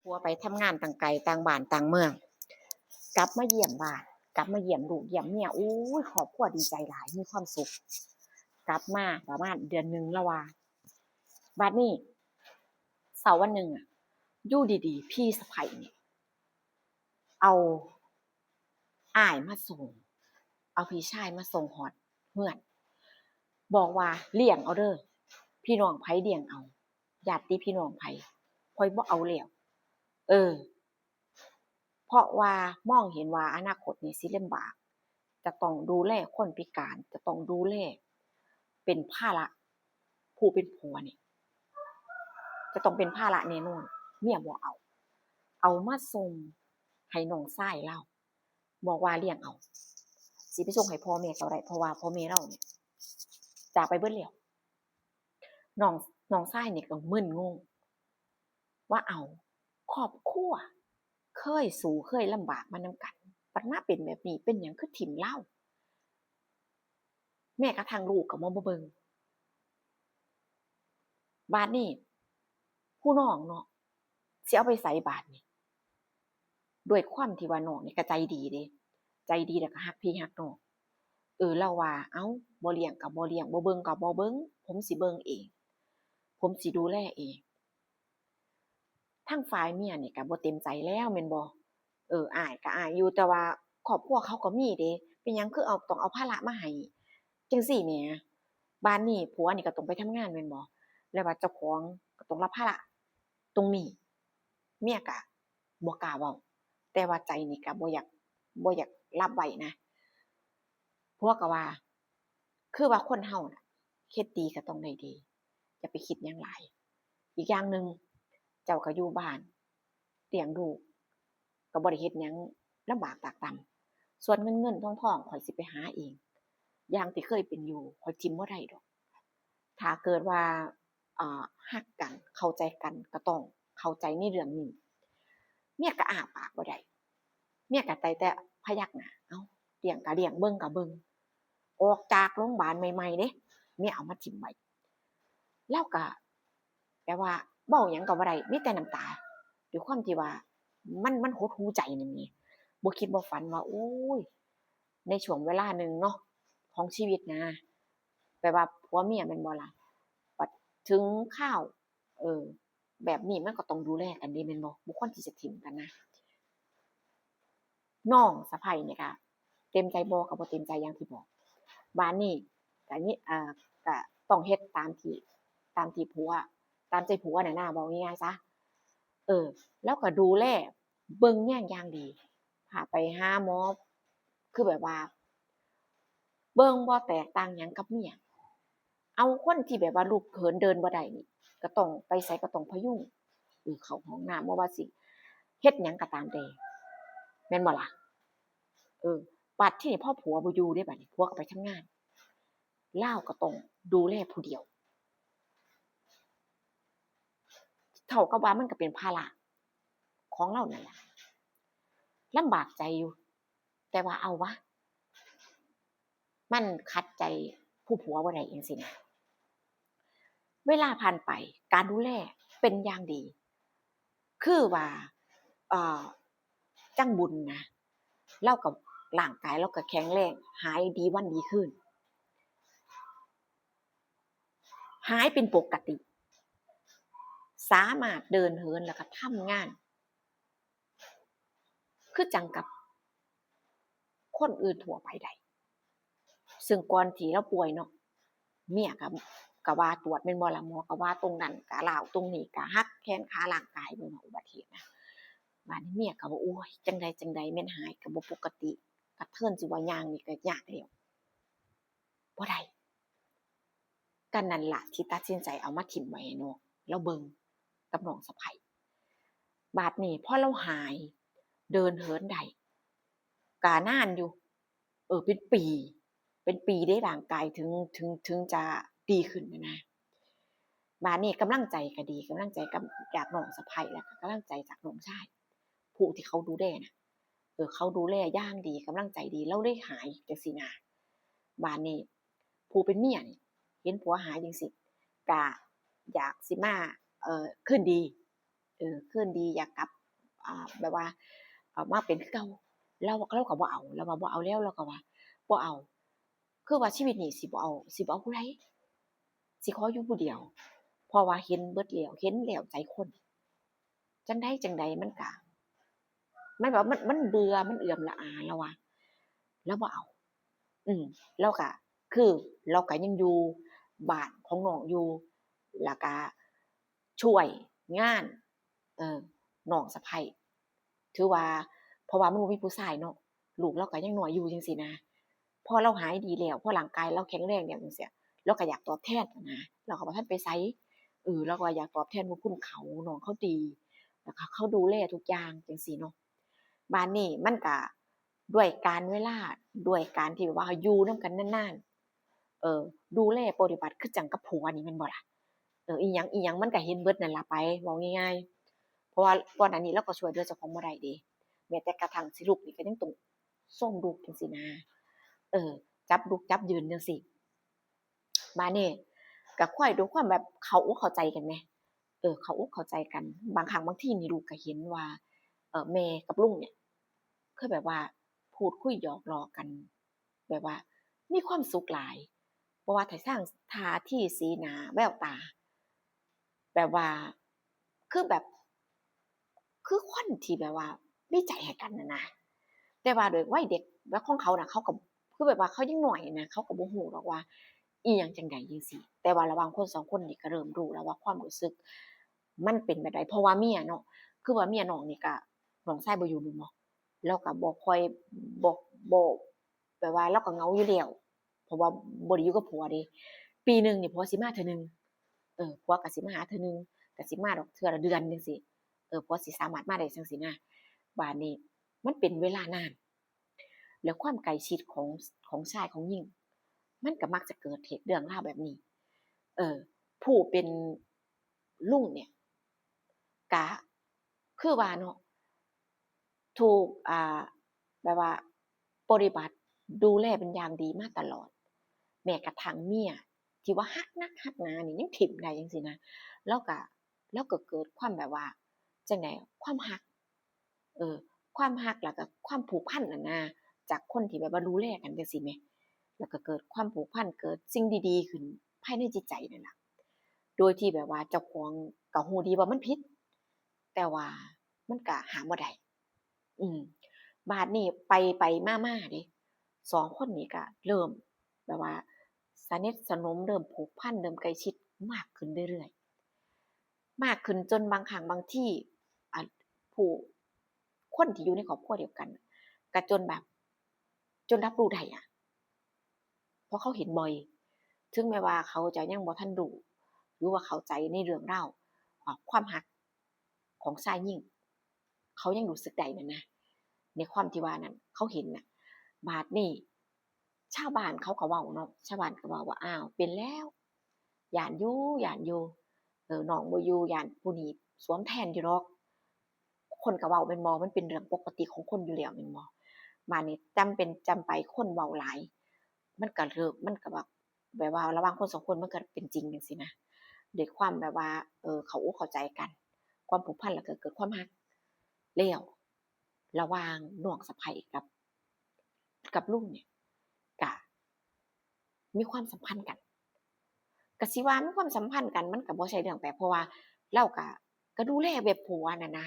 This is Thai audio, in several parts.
ผัวไปทำงานต่างไกลต่างบ้านต่างเมืองกลับมาเยี่ยมบ้านกลับมาเยี่ยมลูกเยี่ยมเมียอู้ยครอบครัวดีใจหลายมีความสุขกลับมาประมาณเดือนหนึ่งแล้วว่าบัดนี้เสาร์วันหนึ่งอยู่ดีๆพี่สะใภ้นี่เอาอ้ายมาส่งเอาพี่ชายมาส่งฮอดเฮือนบอกว่าเลี้ยงเอาเด้อพี่น้องไผเลี้ยงเอาญาติพี่น้องไผข้อยบ่เอาแล้วเออ เพราะว่ามองเห็นว่าอนาคตนี่สิลำบากจะต้องดูแลคนพิการจะต้องดูแลเป็นภาระผู้เป็นผัวนี่จะต้องเป็นภาระแน่นอนเมียบ่เอามาส่งให้น้องชายเลาบอกว่าเลี้ยงเอาสิไปส่งให้พ่อแม่ก็ได้เพราะว่าพ่อแม่เราเนี่ยจากไปเบิดแล้วน้องน้องชายนี่ก็มึนงงว่าเอาครอบครัวเคยสู้เคยลำบากมานำกันบัดมาเป็นแบบนี้เป็นหยังคือถิ้มเลาแม้กระทั่งลูกก็บ่เบิ่งบาดนี้ผู้น้องเนาะสิเอาไปไสบาดนี้ด้วยความที่ว่าน้องนี่ก็ใจดีเดะใจดีแล้วก็รักพี่รักน้องเราว่าเอ้าบ่เลี้ยงก็บ่เลี้ยงบ่เบิ่งก็บ่เบิ่งผมสิเบิ่งเองผมสิดูแลเองทางฝ่ายเมียนี่ก็บ่เต็มใจแล้วแม่นบ่อ้ายก็อ้ายอยู่แต่ว่าครอบครัวเขาก็มีเดะเป็นหยังคือเอาต้องเอาภาระมาให้จังซี้แหมบัดนี้ผัวนี่ก็ต้องไปทำงานแม่นบ่แล้วว่าเจ้าของก็ต้องรับภาระตรงนี้เมียก็บ่กล้าเว้าแต่ว่าใจนี่ก็บ่อยากรับไว้นะผัวก็ว่าคือว่าคนเฮาน่ะเฮ็ดดีก็ต้องได้ดีอย่าไปคิดหยังหลายอีกอย่างหนึ่งเจ้าก็อยู่บ้านเลี้ยงลูกก็บ่ได้เฮ็ดหยังลำบากตากตำส่วนเงินๆทองๆข้อยสิไปหาเองอย่างที่เคยเป็นอยู่ข้อยทิมบ่ได้ดอกถ้าเกิดว่ารักกันเข้าใจกันก็ต้องเข้าใจในเรื่องนี้เมียก็อ้าปากบ่ได้เมียก็ได้แต่พยักหน้าเอ้าเลี้ยงก็เลี้ยงเบิ่งก็เบิ่งออกจากโรงบาลใหม่ๆเดะเมียเอามาทิ่มไว้เลาก็แบบว่าเว้าหยังก็บ่ได้มีแต่น้ำตาด้วยความที่ว่ามันหดหู่ใจนั่นแหมบ่คิดบ่ฝันว่าโอ๊ยในช่วงเวลาหนึ่งเนาะของชีวิตนะแบบว่าผัวเมียแม่นบ่ล่ะบัดถึงคราวเออแบบนี้มันก็ต้องดูแลกันเดะแม่นบ่บ่ควรที่จะถิ้มกันนะน้องสะใภ้นี่ก็เต็มใจบ่ก็บ่เต็มใจอย่างที่บอกบัดนี้ก็นี่ก็ต้องเฮ็ดตามที่ผัวตามใจผัวน่ะนะเว้าง่ายๆซะแล้วก็ดูแลเบิ่งแยงอย่างดีพาไปหาหมอคือแบบว่าเบิ่งบ่แตกต่างหยังกับเมียเอาคนที่แบบว่าลุกเหินเดินบ่ได้นี่ก็ต้องไปไสก็ต้องพยุงเข้าห้องน้ำบ่ว่าสิเฮ็ดหยังก็ตามแต่แม่นบ่ล่ะเออบัดทีนี้พอผัวบ่อยู่เดะบัดนี้ผัวก็ไปทำงานเลาก็ต้องดูแลผู้เดียวเท่ากับว่ามันก็เป็นภาระของเรานั่นแหละลำบากใจอยู่แต่ว่าเอาวะมันขัดใจผู้ผัวบ่ได้จังซี้นะเวลาผ่านไปการดูแลเป็นอย่างดีคือว่าเอ่อจังบุญนะเลาก็ร่างกายเลาก็แข็งแรงหายดีวันดีคืนหายเป็นปกติสามารถเดินเหินแล้วก็ทำงานคือจังกับคนอื่นทั่วไปได้ซึ่งก่อนที่เราป่วยเนาะเมียก็ว่าตรวจแม่นบ่ล่ะหมอก็ว่าตรงนั้นก็ร้าวตรงนี้ก็หักแขนขาร่างกายเบิ่งว่าอุบัติเหตุนะบัดนี้เมียก็ว่าโอ๊ยจั่งใดแม่นหายก็บ่ปกติกระเทินสิว่าย่างนี่ก็ยากแล้วบ่ได้ก็นั่นล่ะที่ตัดสินใจเอามาถิ้มไว้ให้น้องเลาเบิ่งกับน้องสะใภ้บัดนี้พอเลาหายเดินเหินได้ก็นานอยู่เป็นปีเป็นปีเดะร่างกายถึงจะดีขึ้นนะบัดนี้กำลังใจก็ดีกำลังใจกับจากน้องสะใภ้แล้วก็กำลังใจจากน้องชายผู้ที่เขาดูแลน่ะเขาดูแลอย่างดีกำลังใจดีเลาได้หายจังซี้นะบัดนี้ผู้เป็นเมียนี่เห็นผัวหายจังซี้ก็อยากสิมาคืนดีคืนดีอยากกลับ แบบว่ามาเป็นคือเก่าเราก็บ่เอาเราว่าบ่เอาแล้วเราก็ว่าบ่เอาคือว่าชีวิตนี้สิบ่เอาผู้ใดสิขออยู่ผู้เดียวเพราะว่าเห็นเบิดแล้วเห็นแล้วใจคนจังใดมันก็มันแบบมันเบื่อมันเอื่อมละอาแล้วว่าเราบ่เอาอืมเราก็คือเราก็ยังอยู่บ้านของน้องอยู่แล้วก็ช่วยงานน้องสะใภ้ถือว่าเพราะว่ามันบ่มีผู้ชายเนาะลูกเราก็ยังน้อยอยู่จังซี้นะพอเราหายดีแล้วพอร่างกายเราแข็งแรงแล้วจังซี้เราก็อยากตอบแทนหั้นนะเราก็บ่ทันไปไสเราก็อยากตอบแทนบุญคุณเขาน้องเขาดีแล้วก็เขาดูแลทุกอย่างจังซี้เนาะบัดนี้มันก็ด้วยกาลเวลาด้วยการที่แบบว่าอยู่นำกันนานๆดูแลปฏิบัติคือจั่งกับผัวนี่แม่นบ่ล่ะอิหยังมันก็เห็นเบิดนั่นล่ะไปเว้าง่ายๆเพราะว่าก่อนหน้านี้เราก็ช่วยเหลือเจ้าของบ่ได้เดะแม้แต่กระทั่งสิลุกนี่ก็ยังต้องทรงลูกจังซี้นะเออจับลุกจับยืนจังซี้บัดนี้ก็ค่อยด้วยความแบบเข้าอกเข้าใจกันแหมเข้าอกเข้าใจกันบางครั้งบางทีนี่ลูกก็เห็นว่าแม่กับลุงเนี่ยคือแบบว่าพูดคุยหยอกล้อกันแบบว่ามีความสุขหลายบ่ว่าถ้าทางท่าทีสีหน้าแววตาแบบว่าคือแบบคือคนที่แบบว่ามีใจให้กันน่ะนะแต่ว่าด้วยวัยเด็กแล้วของเขาน่ะเขาก็คือแบบว่าเขายังน้อยนะเขาก็บ่ฮู้ดอกว่าอิหยังจั่งใดจังซี้แต่ว่าระหว่างคนสองคนนี่ก็เริ่มรู้แล้วว่าความรู้สึกมันเป็นแบบใดเพราะว่าเมียเนาะคือว่าเมียน้องนี่ก็น้องชายบ่อยู่แม่นบ่เลาก็บ่ค่อยบ่แบบว่าเลาก็เหงาอยู่แล้วเพราะว่าบ่ได้อยู่กับผัวเดะปีหนึ่งนี่ผัวสิมาเทื่อหนึ่งผัวก็สิมาหาเทื่อหนึ่งก็สิมาดอกเทื่อละเดือนจังซี้ผัวสิสามารถมาได้จังซี้นะบัดนี้มันเป็นเวลานานแล้วความใกล้ชิดของชายของหญิงมันก็มักจะเกิดเหตุเรื่องราวแบบนี้เอ่อผู้เป็นลุงเนี่ยก็คือว่าเนาะถูกแบบว่าปฏิบัติดูแลเป็นอย่างดีมาตลอดแม้กระทั่งเมียที่ว่ารักนักรักหนานี่ยังถิ้มได้จังซี้นะแล้วก็แล้วก็เกิดความแบบว่าจั่งใดความรักเออความรักแล้วก็ความผูกพันน่ะนะจากคนที่แบบว่าดูแลกันจังซี้แหมแล้วก็เกิดความผูกพันเกิดสิ่งดีๆขึ้นภายในจิตใจนั่นล่ะโดยที่แบบว่าเจ้าของก็รู้ดีว่ามันผิดแต่ว่ามันก็ห้ามบ่ได้ อืมบาดนี้ไปมาๆเดะ2คนนี้ก็เริ่มแบบว่าสนิทสนมเริ่มผูกพันเริ่มใกล้ชิดมากขึ้นเรื่อยๆมากขึ้นจนบางครั้งบางที่อ่าผู้คนที่อยู่ในครอบครัวเดียวกันก็จนแบบจนรับรู้ได้อะเพราะเขาเห็นบ่อยถึงแม้ว่าเขาจะยังบ่ทันรู้หรือว่าเข้าใจในเรื่องราวความรักของชายหญิงเขายังรู้สึกได้นั่นนะในความที่ว่านั้นเขาเห็นน่ะบาดนี้ชาวบ้านเขาก็เว้าเนาะชาวบ้านก็เว้าว่าอ้าวเป็นแล้วย้านอยู่น้องบ่อยู่ย้านผู้นี้สวมแทนอยู่ดอกคนก็เว้าแม่นบ่มันเป็นเรื่องปกติของคนอยู่แล้วแม่นบ่บัดนี้จำเป็นจำไปคนเว้าหลายมันก็แบบว่าระหว่างคนสองคนมันก็เป็นจริงจังซี้นะด้วยความแบบว่าเข้าอกเข้าใจกันความผูกพันแล้วก็เกิดความรักแล้วระหว่างน้องสะใภ้กับลุงเนี่ยก็มีความสัมพันธ์กันก็สิว่ามีความสัมพันธ์กันมันก็บ่ใช่เรื่องแปลกเพราะว่าเราก็ดูแลแบบผัวน่ะนะ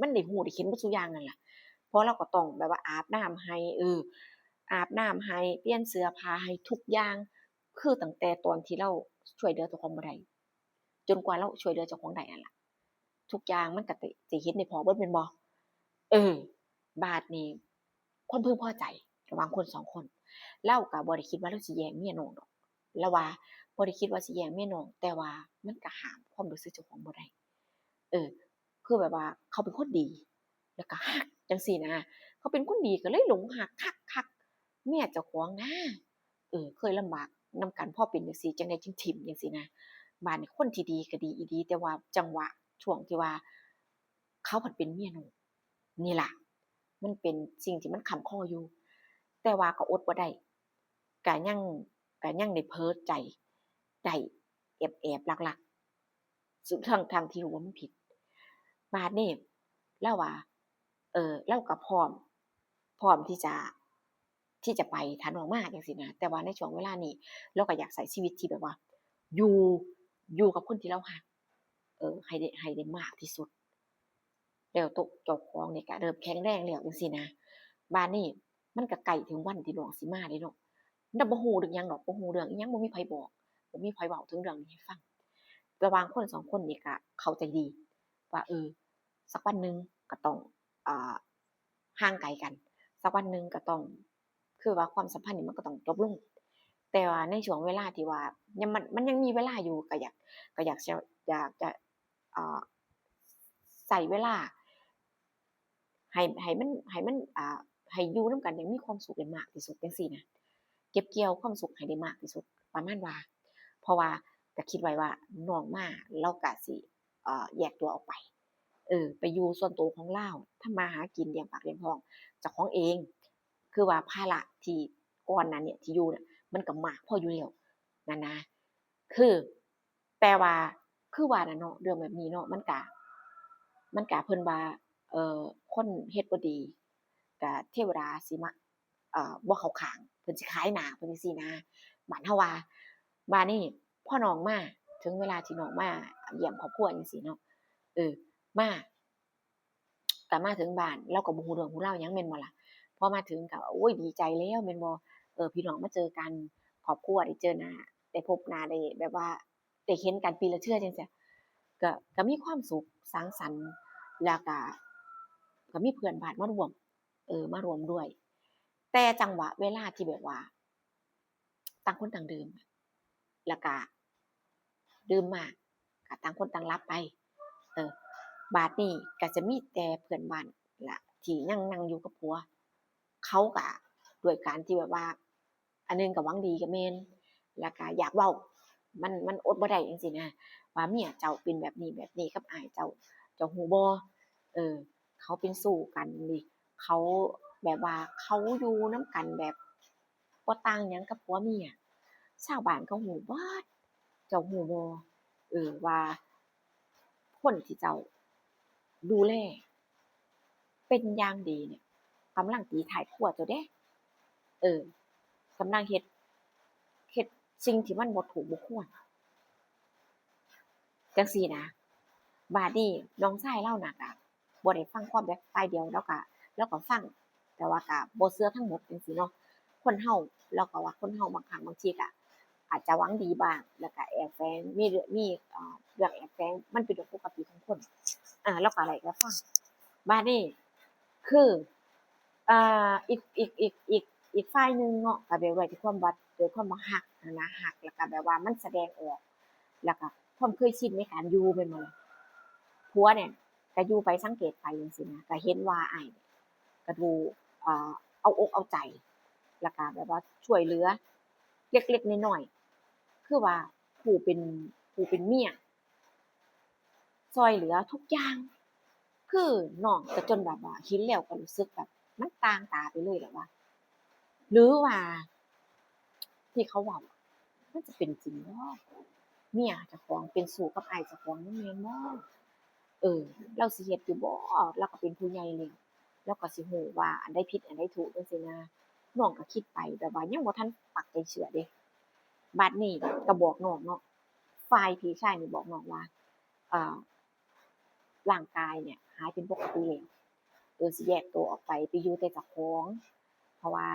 มันได้รู้ได้เห็นเบิดซุอย่างนั่นล่ะเพราะเราก็ต้องแบบว่าอาบน้ำให้อาบน้ำให้เปลี่ยนเสื้อผ้าให้ทุกอย่างคือตั้งแต่ตอนที่เราช่วยเหลือเจ้าของบ่ได้จนกว่าเราช่วยเหลือเจ้าของได้นั่นล่ะทุกอย่างมันก็สิเฮ็ดให้พอเบิดแม่นบ่เออบาดนี้ความพึงพอใจระหว่างคนสองคนเราก็บ่ได้คิดว่าเราสิแย่งเมียน้องดอกเราว่าบ่ได้คิดว่าสิแย่งเมียน้องแต่ว่ามันก็ห้ามความรู้สึกเจ้าของบ่ได้เออคือแบบว่าเขาเป็นคนดีแล้วก็รักจังซี้นะเขาเป็นคนดีก็เลยหลงรักคักๆเมียเจ้าของนะเคยลำบากนำกันพอเป็นจังซี้จั่งใดจึงถิ้มจังซี้นะบัดนี้คนที่ดีก็ดีอีหลีแต่ว่าจังหวะช่วงที่ว่าเขาผัดเป็นเมียน้องนี่ล่ะมันเป็นสิ่งที่มันค้ำคออยู่แต่ว่าก็อดบ่ได้ก็ยังก็ยังได้เผลอใจได้แอบๆลักๆซึ่งทั้งที่รู้ว่ามันผิดบาดนี้เลาว่า เราก็พร้อมที่จะไปถ้าน้องมาจังซี่นะแต่ว่าในช่วงเวลานี้เราก็อยากใช้ชีวิตที่แบบว่าอยู่อยู่กับคนที่เรารักให้ได้มากที่สุดแล้วเจ้าของนี่ก็เริ่มแข็งแรงแล้วจังซี้นะบัดนี้มันก็ใกล้ถึงวันที่น้องสิมาแล้วเนาะเราบ่รู้เรื่องหยังดอกบ่รู้เรื่องอิหยังบ่มีไผบอกบ่มีไผเว้าถึงเรื่องนี้ให้ฟังระหว่างคนสองคนนี่ก็เข้าใจดีว่าสักวันหนึ่งก็ต้องอ่าห่างไกลกันสักวันหนึ่งก็ต้องคือว่าความสัมพันธ์นี่มันก็ต้องจบลงแต่ว่าในช่วงเวลาที่ว่ามันยังมีเวลาอยู่ก็อยากจะอ่าใช้เวลาให้มันให้อยู่นำกันอย่างมีความสุขได้มากที่สุดจังซี้นะเก็บเกี่ยวความสุขให้ได้มากที่สุดประมาณว่าเพราะว่าก็คิดไว้ว่าน้องมาเลาก็สิแยกตัวออกไปไปอยู่ส่วนตัวของเลาทำมาหากินเลี้ยงปากเลี้ยงท้องเจ้าของเองคือว่าภาระที่ก่อนหน้าเนี้ยที่อยู่น่ะมันก็มากพออยู่แล้วนั่นนะคือแต่ว่าคือว่าน่ะเนาะเรื่องแบบนี้เนาะมันก็เพิ่นว่าเอ่อคนเฮ็ดบ่ดีก็เทวดาสิมาบ่เข้าข้างเพิ่นสิขายหน้าเพิ่นจังซี้นะบ้านเฮาว่าบัดนี้พอน้องมาถึงเวลาที่น้องมาเยี่ยมครอบครัวจังซี้เนาะเออมาก็มาถึงบ้านเราก็บ่รู้เรื่องรู้ราวหยังแม่นบ่ล่ะพอมาถึงก็โอ๊ยดีใจแล้วแม่นบ่พี่น้องมาเจอกันครอบครัวได้เจอหน้าได้พบหน้าได้แบบว่าได้เห็นกันปีละเทื่อจังซี้ก็มีความสุขสังสรรค์แล้วก็มีเพื่อนบ้านมาร่วมด้วยแต่จังหวะเวลาที่แบบว่าต่างคนต่างดื่มแล้วก็ดื่มมากก็ต่างคนต่างหลับไปเออบาดนี้ก็จะมีแต่เพื่อนบ้านล่ะที่ยังนั่งอยู่กับผัวเขาก็ด้วยการที่แบบว่าอันหนึ่งก็หวังดีก็แม่นแล้วก็อยากเว้ามันอดบ่ได้จังซี้นะว่าเมียเจ้าเป็นแบบนี้ๆกับอ้ายเจ้าฮู้บ่เออเขาเป็นสู้กันนี่เขาแบบว่าเขาอยู่นำกันแบบบ่ต่างหยังกับผัวเมียชาวบ้านเขาฮู้เบิดเจ้าฮู้บ่ว่าคนที่เจ้าดูแลเป็นอย่างดีเนี่ยกำลังตีท้ายครัวเจ้าเดะเออกำลังเฮ็ดสิ่งที่มันบ่ถูกบ่ควรจังซี้นะบาดนี้น้องชายเลาน่ะก็บ่ได้ฟังความแบบฝ่ายเดียวเลาก็ฟังแต่ว่าก็บ่เชื่อทั้งหมดจังซี้เนาะคนเราเราก็ว่าคนเราบางครั้งบางทีก็อาจจะหวังดีบ้างแล้วก็แอบแฝงมีเรื่องแอบแฝงมันเป็นเรื่องปกติของคนเราก็ไล่รับฟังบาดนี้คืออ่อีกฝ่ายหนึ่งเนาะก็แบบว่าด้วยความว่ารักหั้นนะรักแล้วก็แบบว่ามันแสดงออกแล้วก็ความเคยชินในการอยู่แม่นบ่ล่ะผัวเนี่ยก็อยู่ไปสังเกตไปจังซี้นะก็เห็นว่าอ้ายเนี่ยก็ดูอ่าเอาอกเอาใจแล้วก็แบบว่าช่วยเหลือเล็กๆน้อยๆคือว่าผู้เป็นเมียช่วยเหลือทุกอย่างคือน้องก็จนแบบว่าเห็นแล้วก็รู้สึกแบบมันต่างตาไปเลยแหละว่า หรือว่าที่เขาเว้าอะมันจะเป็นจริงบ่เมียเจ้าของเป็นชู้กับอ้ายเจ้าของมันแม่นบ่เลาสิเฮ็ดอยู่บ่เลาก็เป็นผู้ใหญ่แล้วเลาก็สิรู้ว่าอันใดผิดอันใดถูกจังซี้นะน้องก็คิดไปแบบว่ายังบ่ทันปักใจเชื่อเดะบัดนี้ก็บอกน้องเนาะฝ่ายพี่ชายนี่บอกน้องว่าอ่าร่างกายเนี่ยหายเป็นปกติแล้วสิแยกตัวออกไปอยู่แต่เจ้าของเพราะว่า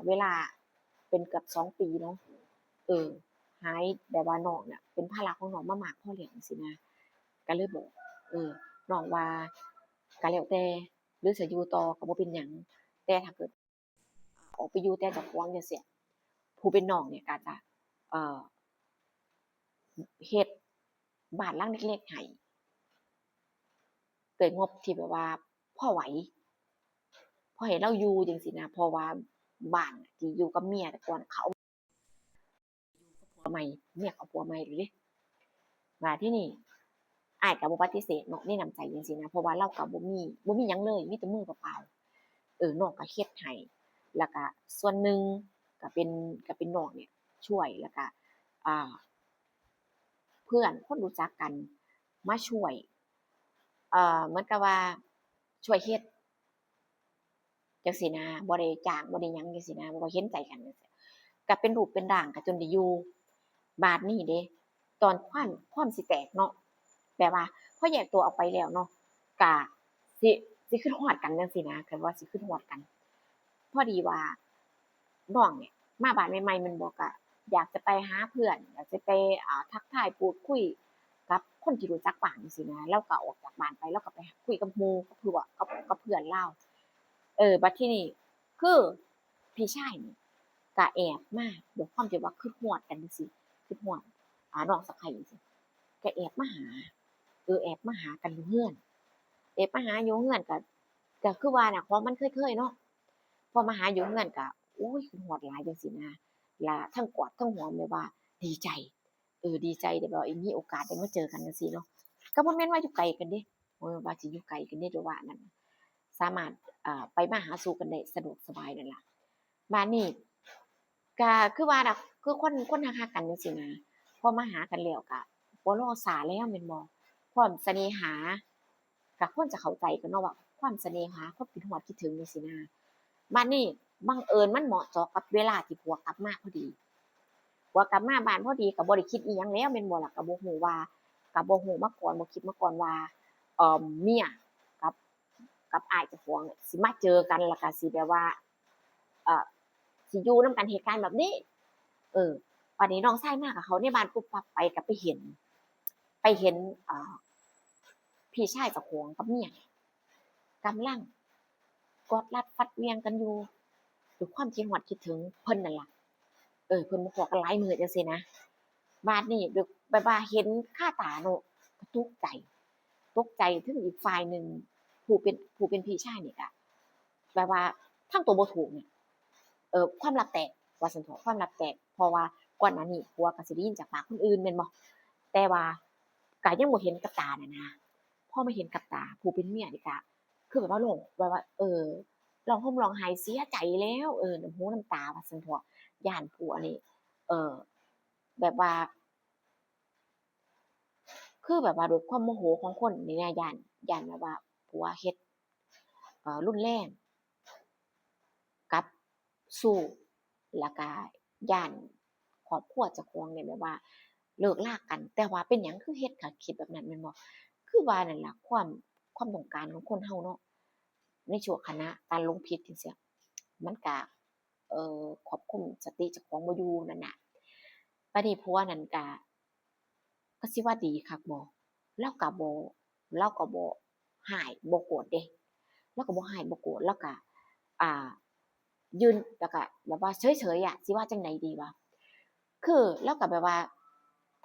เวลาเป็นเกือบ2 ปีเนาะเออหายแบบว่าน้องเนี่ยเป็นภาระของน้องมามากพอแล้วจังซี้นะก็เลยบอกน้องว่าก็แล้วแต่หรือสิอยู่ต่อก็บ่เป็นหยังแต่ถ้าเกิดออกไปอยู่แต่เจ้าของจั่งซี้ผู้เป็นน้องเนี่ยก็อาจจะเอ่อเฮ็ดบ้านหลังเล็กๆให้ด้วยงบที่แบบว่าพอไหวพอให้เลาอยู่จังซี้นะเพราะว่าบ้านที่อยู่กับเมียแต่ก่อนเขาผัวใหม่เมียเขาผัวใหม่แล้วเดะว่าที่นี่อ้ายก็บ่ปฏิเสธเนาะในน้ำใจจังซี้นะเพราะว่าเราก็บ่มีหยังเลยมีแต่มือเปล่าๆน้องก็เฮ็ดให้แล้วก็ส่วนหนึ่งก็เป็นน้องเนี่ยช่วยแล้วก็อ่าเพื่อนคนรู้จักกันมาช่วยเหมือนกับว่าช่วยเฮ็ด จังซี่นะบ่ได้จ้างบ่ได้หยังจังซี่นะบ่เห็นใจกันจังซี้ก็เป็นรูปเป็นร่างก็จนได้อยู่บาดนี้เด้ตอนความสิแตกเนาะแบบว่าพอแยกตัวออกไปแล้วเนาะก็สิสิคิดฮอดกันจังซี้นะก็ว่าสิคิดฮอดกันพอดีว่าน้องเนี่ยมาบ้านใหม่ๆแม่นบ่ก็อยากจะไปหาเพื่อนอยากจะไปทักทายพูดคุยกับคนที่รู้จักบ้านจังซี้นะเลาก็ออกจากบ้านไปเลาก็ไปคุยกับหมู่กับพวกกับเพื่อนเลา บัดทีนี้คือพี่ชายนี่ก็แอบมาด้วยความที่ว่าคิดฮอดกันจั่งซี้คิดฮอดน้องสะใภ้จังซี้ก็แอบมาหาแอบมาหากันอยู่เรือนแอบมาหาอยู่เรือนก็คือว่าน่ะของมันเคยๆเนาะพอมาหาอยู่เรือนก็โอ๊ยคิดฮอดหลายจังซี้นะแล้วทั้งกอดทั้งหอมแบบว่าดีใจดีใจที่แบบว่ามีโอกาสได้มาเจอกันจังซี้เนาะก็บ่แม่นว่าอยู่ไกลกันเดะบ่แม่นว่าสิอยู่ไกลกันเดะหรือว่าอันนั้น สามารถไปมาหาสู่กันได้สะดวกสบายนั่นล่ะบัดนี้ก็คือว่าน่ะคือคนฮักๆกันจังซี้นะพอมาหากันแล้วก็บ่รอช้าแล้วแม่นบ่ความเสน่หาก็ควรจะเข้าใจกันเนาะว่าความเสน่หาความคิดฮอดคิดถึงจังซี้นะบัดนี้บังเอิญมันเหมาะเจาะกับเวลาที่ผัวกลับมาพอดีผัวกลับมาบ้านพอดีก็บ่ได้คิดอิหยังแล้วแม่นบ่ล่ะก็บ่ฮู้ว่าก็บ่ฮู้มาก่อนบ่คิดมาก่อนว่าเมียกับ กับอ้ายเจ้าของเนี่ยสิมาเจอกันแล้วก็สิแบบว่าเอ่อสิอยู่นำกันเหตุการณ์แบบนี้เออบัดนี้น้องชายมากับเขาในบ้านปุ๊บปั๊บไปก็ไปเห็นอ่าพี่ชายเจ้าของกับเมียกำลังกอดรัดฟัดเหวี่ยงกันอยู่ด้วยความคิดฮอดคิดถึงเพิ่นนั่นล่ะเพิ่นบ่พ้อกันหลายมื้อจังซี้นะบัดนี้ด้วยแบบว่าเห็นคาตาเนาะก็ตกใจถึงอีกฝ่ายหนึ่งผู้เป็นพี่ชายนี่ก็แบบว่าทำตัวบ่ถูกเนี่ยความลับแตกว่าซั่นเถาะความลับแตกเพราะว่าก่อนหน้านี้ผัวก็สิได้ยินจากปากคนอื่นแม่นบ่แต่ว่าก็ยังบ่เห็นกับตาน่ะนะพอมาเห็นกับตาผู้เป็นเมียนี่ก็คือแบบว่าร้องแบบว่าร้องห่มร้องไห้เสียใจแล้วน้ำหูน้ำตาว่าซั่นเถาะย้านผัวนี่เอ่อแบบว่า คือแบบว่าด้วยความโมโหของคนนี่นะย้านแบบว่าผัวเฮ็ดรุนแรงกับสู้แล้วก็ย้านครอบครัวเจ้าของเนี่ยแบบว่าเลิกรากันแต่ว่าเป็นหยังคือเฮ็ดก็คิดแบบนั้นแม่นบ่คือว่านั่นล่ะความต้องการของคนเราเนาะในชั่วขณะการหลงผิดจังซี้มันก็ควบคุมสติเจ้าของบ่อยู่นั่นน่ะบัดนี้ผัวนั่นก็สิว่าดีคักบ่ เลาก็บ่เลาก็บ่ร้ายบ่โกรธเดะเลาก็บ่ร้ายบ่โกรธเลาก็อ่ายืนแล้วก็แบบว่าเฉยๆอะสิว่าจั่งใดดีวะคือเลาก็แบบว่า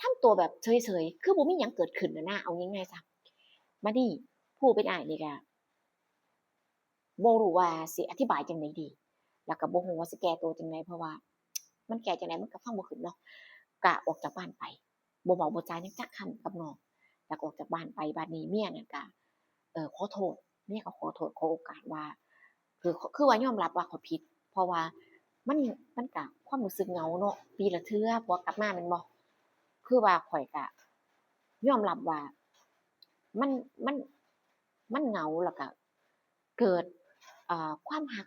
ทำตัวแบบเฉยๆคือบ่มีหยังเกิดขึ้นอะนะเอาง่ายๆซะบัดนี้ผู้เป็นอ้ายนี่ก็บ่รู้ว่าสิอธิบายจั่งใดดีแล้วก็บ่รู้ว่าสิแก้ตัวจั่งใดเพราะว่ามันแก้จั่งใดมันก็ฟังบ่ขึ้นเนาะก็ออกจากบ้านไปบ่เว้าบ่จาหยังจักคำกับน้อง แล้วก็ออกจากบ้านไปบัดนี้เมียนั่นก็ขอโทษเมียก็ขอโทษขอโอกาสว่าคือว่ายอมรับว่าเขาผิดเพราะว่ามันมันก็ความรู้สึกเหงาเนาะปีละเทื่อผัวกลับมาแม่นบ่คือว่าข้อยก็ยอมรับว่ามันมันมันเหงาแล้วก็เกิดความรัก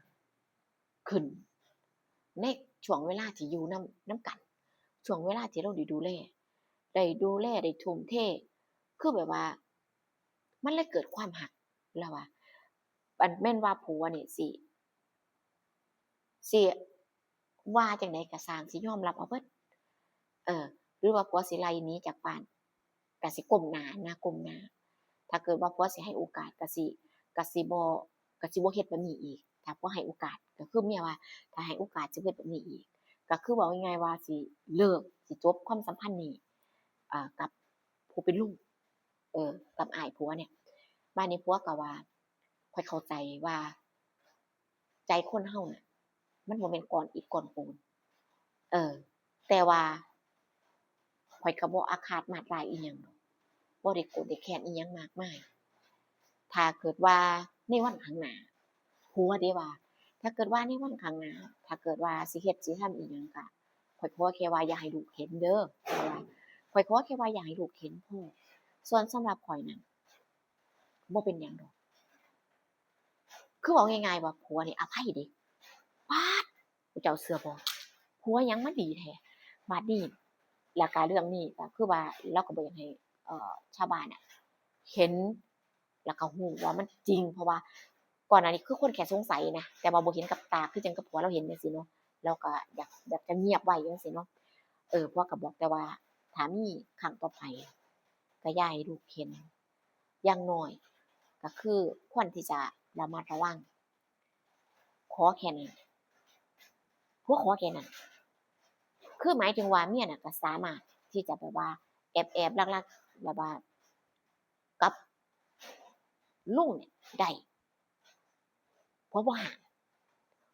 ขึ้นในช่วงเวลาที่อยู่นำกันช่วงเวลาที่เราได้ดูแลได้ทุ่มเท คือแบบว่ามันเลยเกิดความรักแล้วว่าอันแม่นว่าผัวนี่สิว่าจั่งใดก็สร้างสิยอมรับเอาเบิดเออหรือว่าผัวสิไล่หนีจากบ้านก็สิก้มหน้านะก้มหน้าถ้าเกิดว่าผัวสิให้โอกาสก็สิบ่เฮ็ดแบบนี้อีกถ้าผัวให้โอกาสก็คือเมียว่าถ้าให้โอกาสสิบ่เฮ็ดแบบนี้อีกก็คือเว้าง่ายๆว่าสิเลิกสิจบความสัมพันธ์นี้กับผู้เป็นลูก กับอ้ายผัวเนี่ยบ้านนี้ผัวก็ว่าข้อยเข้าใจว่าใจคนเราน่ะมันบ่แม่นก้อนอิฐก้อนปูนเออแต่ว่าข้อยก็บ่อาฆาตมาตร้ายอิหยังดอกบ่ได้โกรธได้แค้นอิหยังมากมายถ้าเกิดว่าในวันข้างหน้าผัวเดะว่าถ้าเกิดว่าในวันข้างหน้าถ้าเกิดว่าสิเฮ็ดสิทำอิหยังก็ข้อยขอแค่ว่าอย่าให้ลูกเห็นเด้อข้อยว่าข้อยขอแค่ว่าอย่าให้ลูกเห็นพอส่วนสำหรับข้อยนั้นบ่เป็นหยังดอก คือเว้าง่ายๆว่าผัวนี่อภัยเดะป๊าดเจ้าเชื่อบ่ผัวหยังมาดีแท้บัดนี้แล้วก็เรื่องนี้ก็คือว่าเราก็บ่อยากให้ชาวบ้านน่ะเห็นแล้วก็รู้ว่ามันจริงเพราะว่าก่อนหน้านี้คือคนแค่สงสัยนะแต่ว่าบ่เห็นกับตาคือจังกับผัวเราเห็นจังซี่เนาะเราก็อยากจะเงียบไว้จังซี้เนาะผัวก็บอกแต่ว่าถ้ามีครั้งต่อไปก็อย่าให้ลูกเห็นอย่างน้อยก็คือควรที่จะระมัดระวังขอแค่นั้นผัวขอแค่นั้น คือหมายถึงว่าเมียน่ะก็สามารถที่จะแบบว่าแอบๆลักๆแบบว่ากับลุงเนี่ยได้เพราะบ่ห้าม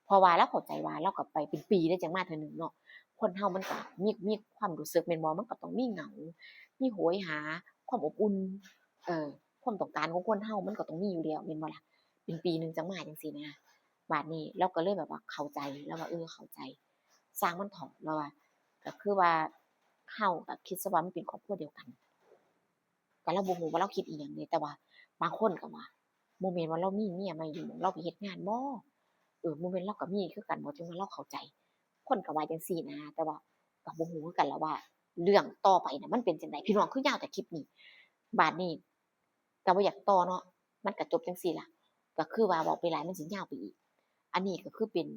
เพราะว่าเลาเข้าใจว่าเลาก็ไปเป็นปีแล้วจังมาเทื่อหนึ่งเนาะคนเรามันก็มีความรู้สึกแม่นบ่มันก็ต้องมีเหงามีโหยหาความอบอุ่นเออความต้องการของคนเรามันก็ต้องมีอยู่แล้วแม่นบ่ล่ะเป็นปีหนึ่งจังมาจังซี้นะบัดนี้เราก็เลยแบบว่าเข้าใจเราว่าเข้าใจสร้างมันเถาะเราว่าก็คือว่าเราก็คิดเสียว่ามันเป็นครอบครัวเดียวกัน ก็เราบ่ฮู้ว่าเราคิดอิหยังเดะแต่ว่าบางคนก็ว่าบ่แม่นว่าเรามีเมียใหม่อยู่หม้องเราไปเฮ็ดงานบ่บ่แม่นเราก็มีคือกันบ่ถึงว่าเราเข้าใจคนก็ว่าจังซี้นะแต่ว่าก็บ่ฮู้คือกันล่ะว่าเรื่องต่อไปน่ะมันเป็นจั่งใดพี่น้องคือยาวแต่คลิปนี้บัดนี้ก็บ่อยากต่อเนาะมันก็จบจั่งซี้ล่ะก็คือว่าเว้าไปหลายมันสิยาวไปอีกอันนี้ก็คือเป็น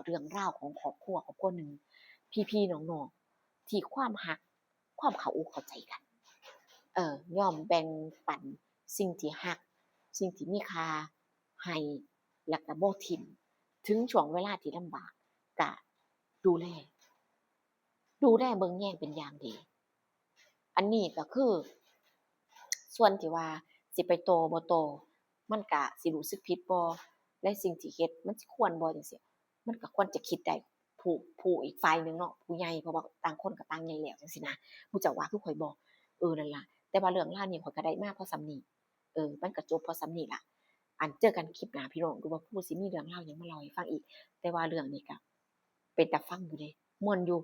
เรื่องราวของครอบครัวหนึ่งพี่ๆน้องๆที่ความรักความเข้าอกเข้าใจกัน ยอมแบ่งปันสิ่งที่รักสิ่งที่มีค่าให้แล้วก็บ่ถิ้มถึงช่วงเวลาที่ลำบากก็ดูแลเบิ่งแยงเป็นอย่างดี อันนี้ก็คือส่วนที่ว่าสิไปโตบ่โตมันก็สิรู้สึกผิดบ่ในสิ่งที่เฮ็ดมันสิควรบ่จังซี้มันก็ควรจะคิดได้ผู้อีกฝ่ายหนึ่งเนาะผู้ใหญ่เพราะว่าต่างคนก็ต่างใหญ่แล้วจังซี้นะรู้จักว่าคือข้อยบ่นั่นล่ะแต่ว่าเรื่องราวนี้ข้อยก็ได้มาเพราะส่ำนี้มันก็จบเพราะส่ำนี้ล่ะอันเจอกันคลิปหน้าพี่น้องดูว่าผู้สิมีเรื่องราวหยังมาเล่าให้ฟังอีกแต่ว่าเรื่องนี้ก็เป็นตาฟังอยู่เดะม่วนอยู่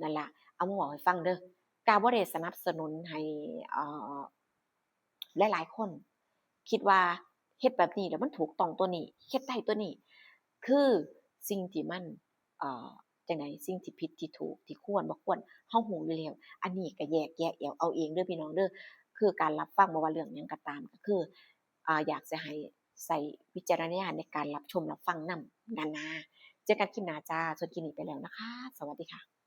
นั่นล่ะเอามาเว้าให้ฟังเด้อ กาบ่ได้สนับสนุนให้เอ่อหลายๆคนคิดว่าเฮ็ดแบบนี้แล้วมันถูกต้องตัวนี้เฮ็ดได้ตัวนี้คือสิ่งที่มันจั่งใดสิ่งที่ผิดที่ถูกที่ควรบ่ควรเรารู้อยู่แล้วอันนี้ก็แยกแยะเอาเองเด้อพี่น้องเด้อคือการรับฟังบ่ว่าเรื่องหยังก็ตามก็คืออยากจะให้ใช้วิจารณญาณในการรับชมรับฟังนำนะเจอกันคลิปหน้าจ้ะส่วนคลิปนี้ไปแล้วนะคะสวัสดีค่ะ